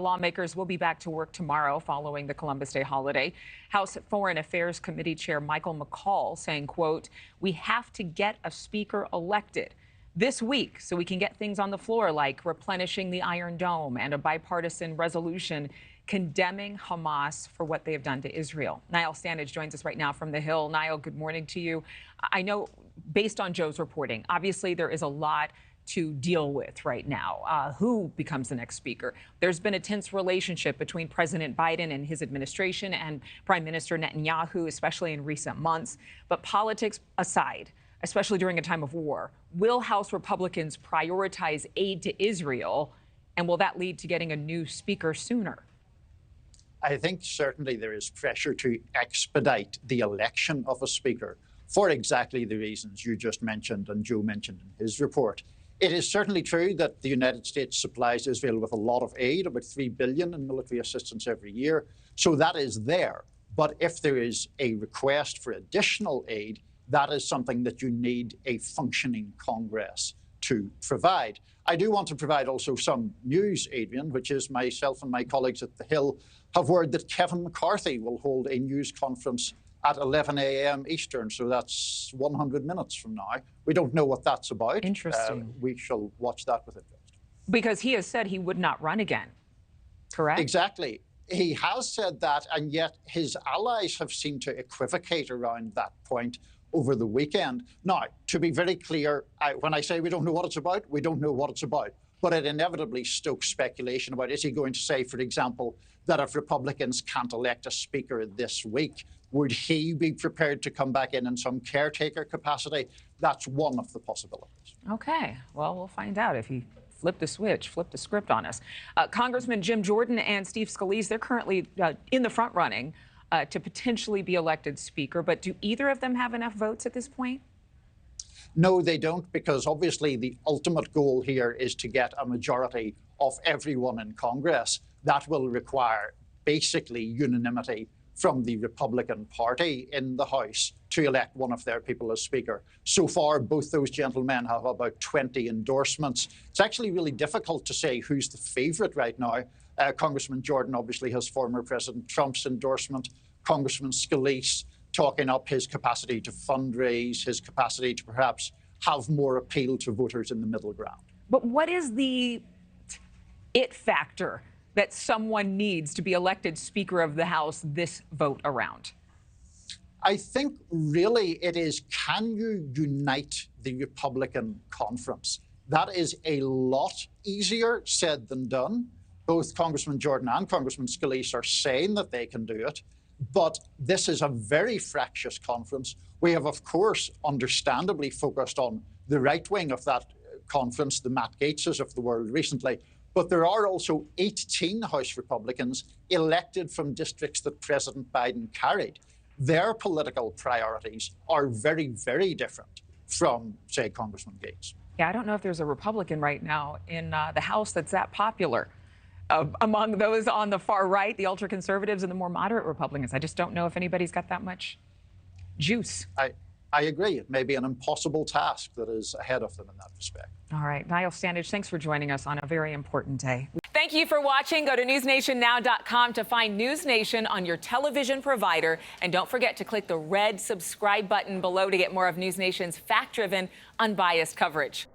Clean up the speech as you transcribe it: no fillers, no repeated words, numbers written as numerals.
lawmakers will be back to work tomorrow following the Columbus Day holiday. House Foreign Affairs Committee Chair Michael McCall saying, quote, "We have to get a speaker elected this week so we can get things on the floor like replenishing the Iron Dome and a bipartisan resolution condemning Hamas for what they have done to Israel." Niall Stanage joins us right now from the Hill. Niall, good morning to you. I know, based on Joe's reporting, obviously there is a lot to deal with right now. Who becomes the next speaker? There's been a tense relationship between President Biden and his administration and Prime Minister Netanyahu, especially in recent months. But politics aside, especially during a time of war, will House Republicans prioritize aid to Israel? And will that lead to getting a new speaker sooner? I think certainly there is pressure to expedite the election of a speaker for exactly the reasons you just mentioned and Joe mentioned in his report. It is certainly true that the United States supplies Israel with a lot of aid, about $3 billion in military assistance every year. So that is there. But if there is a request for additional aid, that is something that you need a functioning Congress to provide. I do want to provide also some news, Adrienne, which is myself and my colleagues at the Hill have word that Kevin McCarthy will hold a news conference at 11 a.m. Eastern, so that's 100 minutes from now. We don't know what that's about. Interesting. We shall watch that with interest. Because he has said he would not run again, correct? Exactly. He has said that, and yet his allies have seemed to equivocate around that point over the weekend. Now, to be very clear, when I say we don't know what it's about, we don't know what it's about. But it inevitably stokes speculation about, is he going to say, for example, that if Republicans can't elect a speaker this week, would he be prepared to come back in some caretaker capacity? That's one of the possibilities. Okay, well, we'll find out if he flipped the switch, flipped the script on us. Congressman Jim Jordan and Steve Scalise, they're currently in the front running to potentially be elected speaker. But do either of them have enough votes at this point? No, they don't, because obviously the ultimate goal here is to get a majority of everyone in Congress. That will require basically unanimity from the Republican Party in the House to elect one of their people as Speaker. So far, both those gentlemen have about 20 endorsements. It's actually really difficult to say who's the favourite right now. Congressman Jordan obviously has former President Trump's endorsement. Congressman Scalise talking up his capacity to fundraise, his capacity to perhaps have more appeal to voters in the middle ground. But what is the it factor that someone needs to be elected Speaker of the House this vote around? I think really it is, can you unite the Republican conference? That is a lot easier said than done. Both Congressman Jordan and Congressman Scalise are saying that they can do it. But this is a very fractious conference. We have, of course, understandably focused on the right wing of that conference, the Matt Gaetzes of the world recently. But there are also 18 House Republicans elected from districts that President Biden carried. Their political priorities are very, very different from, say, Congressman Gaetz. Yeah, I don't know if there's a Republican right now in the House that's that popular. Among those on the far right, the ultra-conservatives and the more moderate Republicans. I just don't know if anybody's got that much juice. I agree. It may be an impossible task that is ahead of them in that respect. All right. Niall Stanage, thanks for joining us on a very important day. Thank you for watching. Go to newsnationnow.com to find News Nation on your television provider. And don't forget to click the red subscribe button below to get more of News Nation's fact-driven, unbiased coverage.